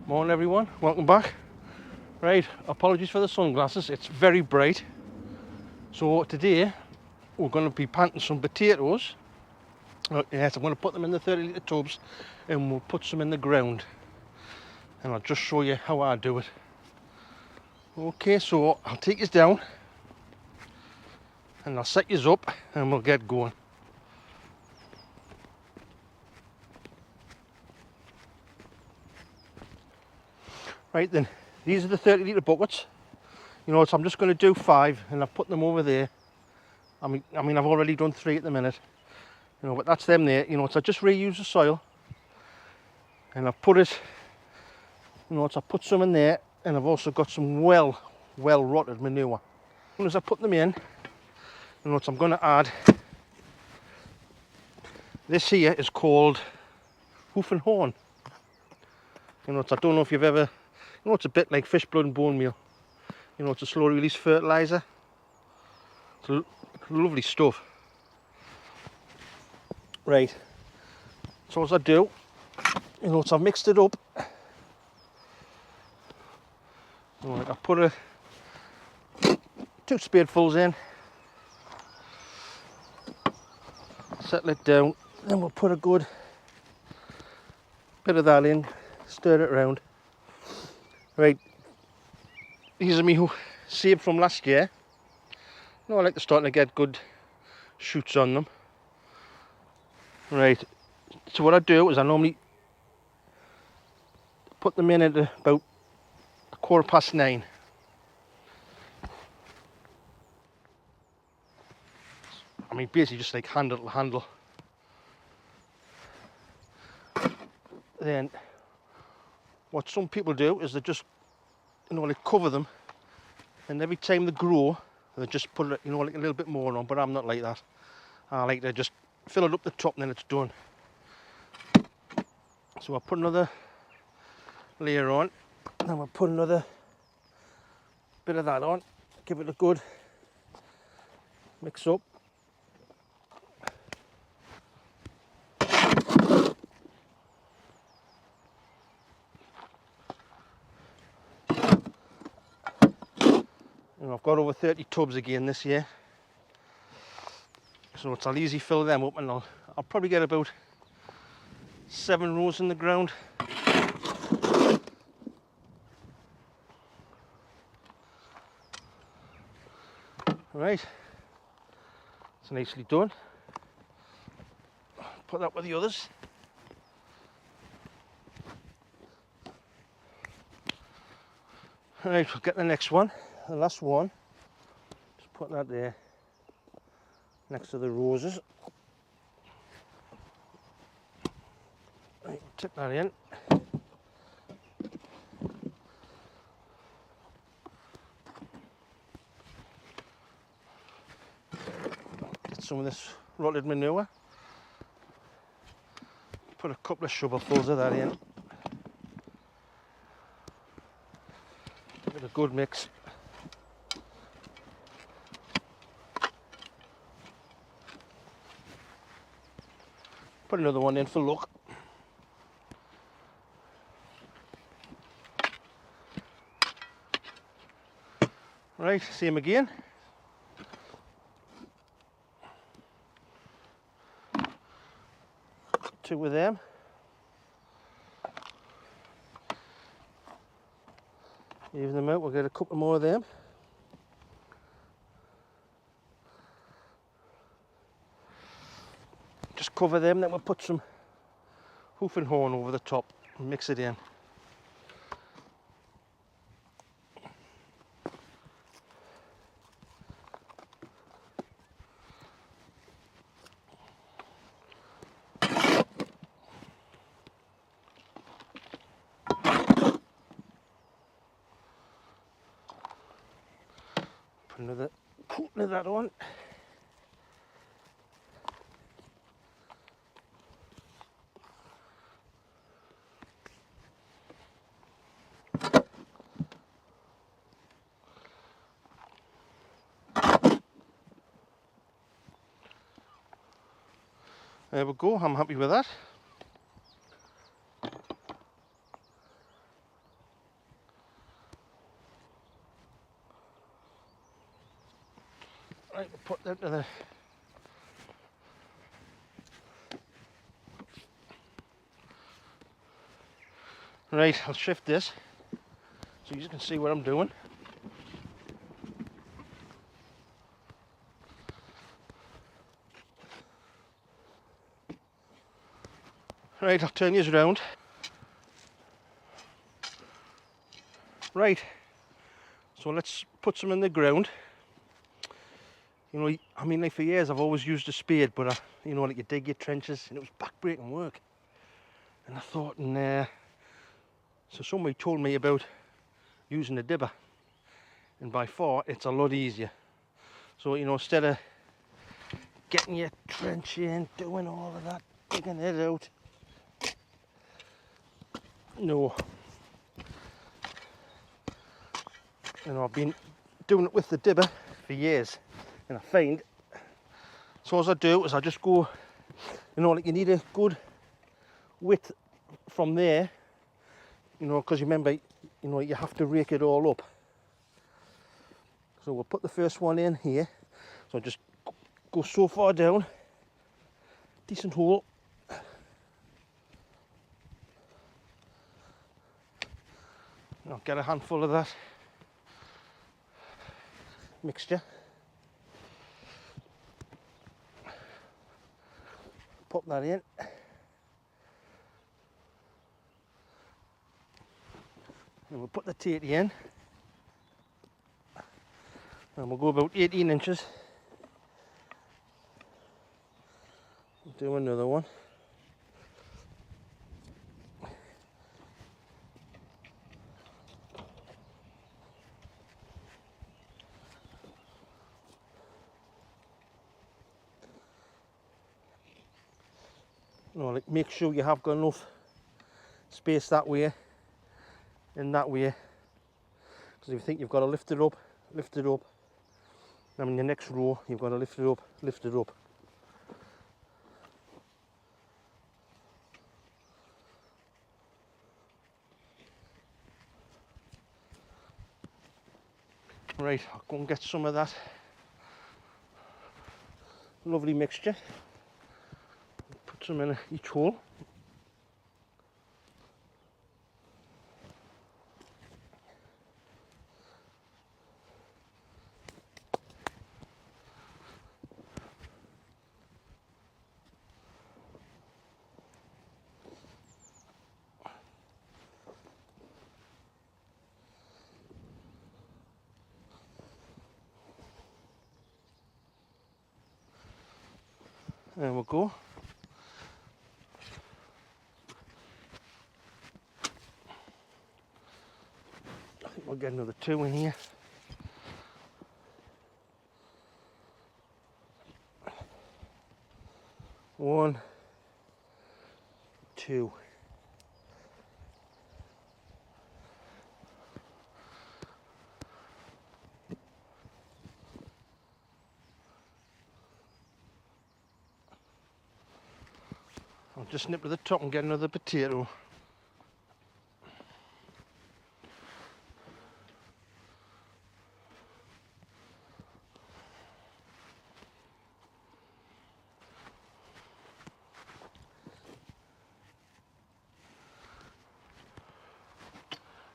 Morning everyone, welcome back. Right, apologies for the sunglasses, it's very bright. So today we're going to be planting some potatoes. Yes, I'm going to put them in the 30 litre tubs and we'll put some in the ground. And I'll just show you how I do it. Okay, so I'll take you down and I'll set you up and we'll get going. Right then, these are the 30 litre buckets. You know, so I'm just going to do 5 and I've put them over there. I mean I've already done 3 at the minute. You know, but that's them there. You know, so I just reuse the soil. And I've put it, you know, so I put some in there and I've also got some well rotted manure. As soon as I put them in, you know, so I'm going to add, this here is called hoof and horn. You know, so I don't know if you've ever, you know, it's a bit like fish blood and bone meal. You know, it's a slow release fertilizer. It's lovely stuff. Right, so as I do, you know, so I've mixed it up. You know, like I put 2 spadefuls in, settle it down, then we'll put a good bit of that in, stir it around. Right, these are me who saved from last year. You know, I like to start to get good shoots on them. Right, so what I do is I normally put them in at about 9:15. I mean, basically just like handle to handle. Then what some people do is they just, you know, like cover them, and every time they grow they just put it, you know, like a little bit more on. But I'm not like that. I like to just fill it up the top and then it's done. So I'll put another layer on, then we'll put another bit of that on, give it a good mix up. And I've got over 30 tubs again this year, so I'll easily fill them up, and I'll probably get about 7 rows in the ground. Right, it's nicely done. Put that with the others. Right, we'll get the next one, the last one. Just put that there next to the roses. Right, tip that in. Get some of this rotted manure. Put a couple of shovelfuls of that in. Give it a good mix. Put another one in for luck. Right, same again. Two of them. Even them out, we'll get a couple more of them. Just cover them, then we'll put some hoof and horn over the top and mix it in. Put another coating of that on. There we go, I'm happy with that. Right, we'll put that to the... Right, I'll shift this so you can see what I'm doing. Right, I'll turn these around. Right, so let's put some in the ground. You know, I mean, like for years I've always used a spade, but you know, like you dig your trenches, and it was back-breaking work. And I thought, nah. So somebody told me about using a dibber, and by far it's a lot easier. So, you know, instead of getting your trench in, doing all of that, digging it out, no. You know, I've been doing it with the dibber for years, and I find, so as I do is I just go, you know, like you need a good width from there, you know, because remember, you know, you have to rake it all up. So we'll put the first one in here. So just go so far down, decent hole. I'll get a handful of that mixture. Pop that in. And we'll put the tatey in. And we'll go about 18 inches. Do another one. You know, like make sure you have got enough space that way and that way. Because if you think you've got to lift it up, lift it up. Then in the next row, you've got to lift it up, lift it up. Right, I'll go and get some of that lovely mixture. Put some in each hole. There we go. I think we'll get another 2 in here. One, 2. I'll just nip to the top and get another potato.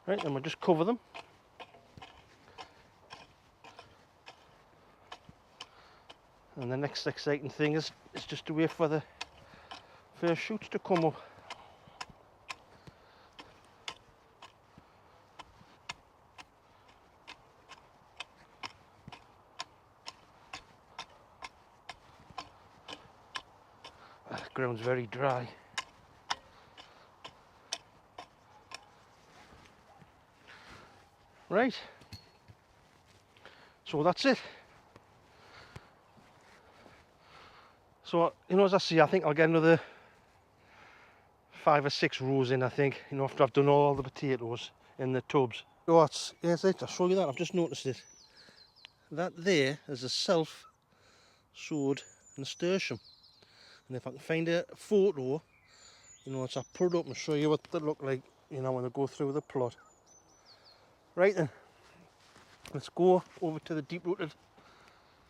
Right, then we'll just cover them. And the next exciting thing is just to wait for the first shoots to come up. The ground's very dry. Right, so that's it. So, you know, as I see, I think I'll get another 5 or 6 rows in, I think, you know, after I've done all the potatoes in the tubs. Oh, yes, I'll show you that. I've just noticed it. That there is a self-sowed nasturtium. And if I can find a photo, you know, I'll put it up and show you what they look like, you know, when I go through the plot. Right then, let's go over to the deep-rooted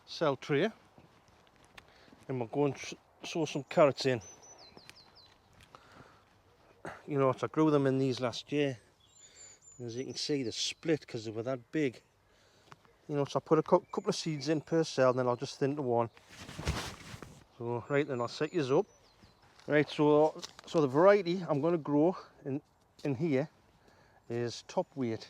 cell tray, and we'll go and sow some carrots in. You know what, I grew them in these last year. As you can see, they're split because they were that big. You know, so I put a couple of seeds in per cell, and then I'll just thin to one. So, right, then I'll set yours up. Right, so the variety I'm going to grow in here is top weight.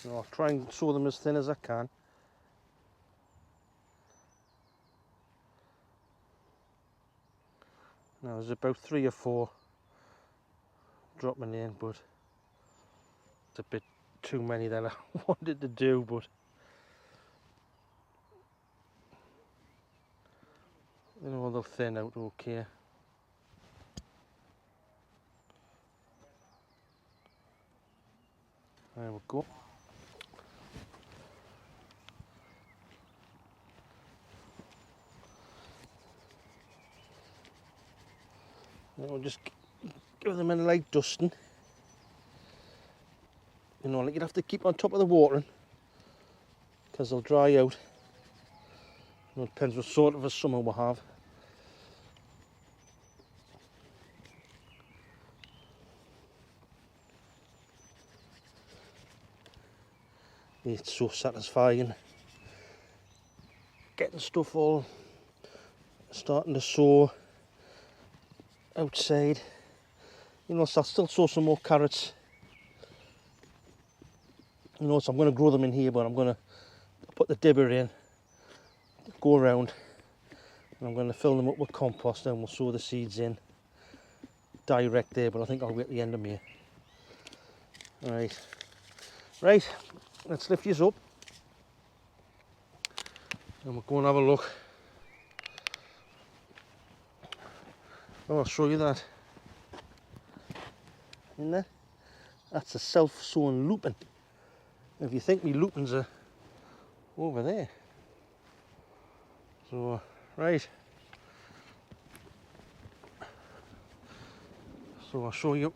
So I'll try and sow them as thin as I can. Now there's about 3 or 4 dropping in, but it's a bit too many that I wanted to do, but you know, they'll thin out okay. There we go. Then we'll just give them a light dusting. You know, like you'd have to keep on top of the watering because they'll dry out. You know, it depends what sort of a summer we have. It's so satisfying getting stuff all starting to sow outside. You know, so I'll still sow some more carrots. You know, so I'm going to grow them in here, but I'm going to put the dibber in, go around, and I'm going to fill them up with compost, and we'll sow the seeds in direct there, but I think I'll wait at the end of May. Right, let's lift these up and we'll go and have a look. Oh, I'll show you that. In there, that's a self-sown lupin. If you think me lupins are over there. So, right. So I'll show you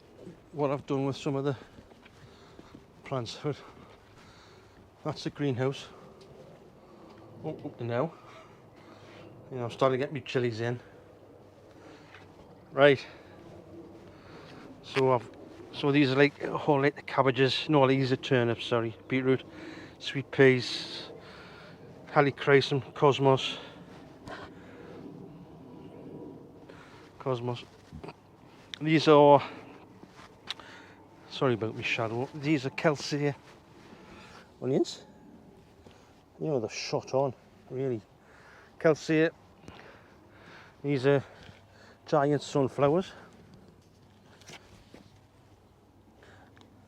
what I've done with some of the plants. That's the greenhouse. Up to now. You know, I'm starting to get my chilies in. Right. So these are like the cabbages. No, these are turnips. Sorry, beetroot, sweet peas, helichrysum, cosmos. These are. Sorry about my shadow. These are Kelsia onions. You know, they're shot on, really. Kelsia. These are giant sunflowers.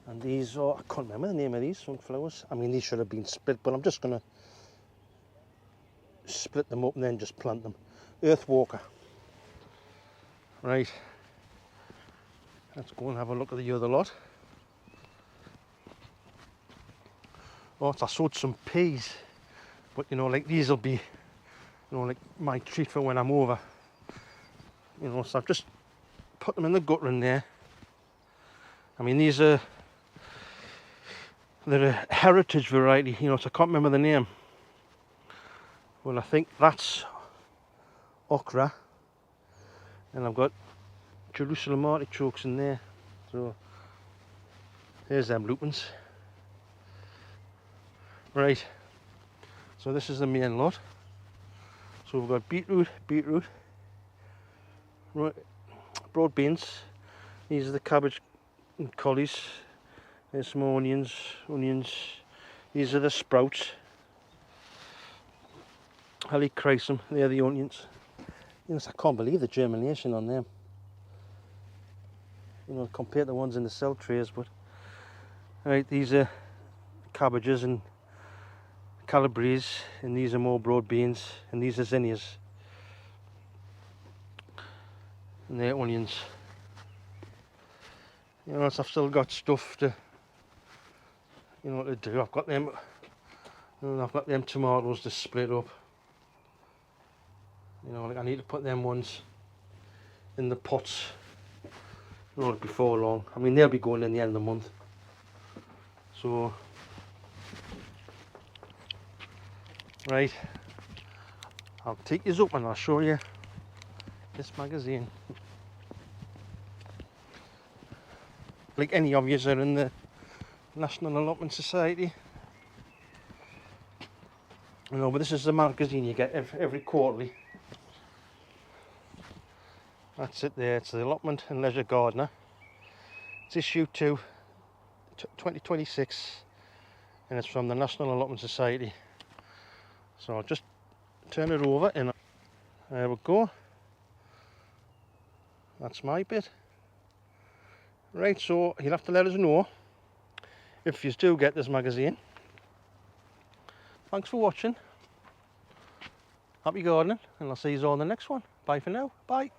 And these are, I can't remember the name of these sunflowers. I mean, these should have been split, but I'm just going to split them up and then just plant them. Earthwalker. Right. Let's go and have a look at the other lot. Oh, I sowed some peas. But, you know, like these will be, you know, like my treat for when I'm over. You know, so I've just put them in the gutter in there. I mean, they're a heritage variety, you know, so I can't remember the name. Well, I think that's okra. And I've got Jerusalem artichokes in there. So, there's them lupins. Right. So this is the main lot. So we've got beetroot, broad beans. These are the cabbage and collies. There's some onions. These are the sprouts. Helichrysum, they're the onions. You know, I can't believe the germination on them. You know, compared to the ones in the cell trays, but right, these are cabbages and calabrese, and these are more broad beans, and these are zinnias. And they're onions. You know, so I've still got stuff to, you know, to do. I've got them tomatoes to split up. You know, like I need to put them ones in the pots Not before long. I mean, they'll be going in the end of the month. So, right, I'll take you up and I'll show you this magazine. Like any of you are in the National Allotment Society. You know, but this is the magazine you get every quarterly. That's it there, it's the Allotment and Leisure Gardener. It's issue 2, 2026, and it's from the National Allotment Society. So I'll just turn it over and there we go. That's my bit. Right, so you'll have to let us know if you do get this magazine. Thanks for watching. Happy gardening, and I'll see you all in the next one. Bye for now. Bye.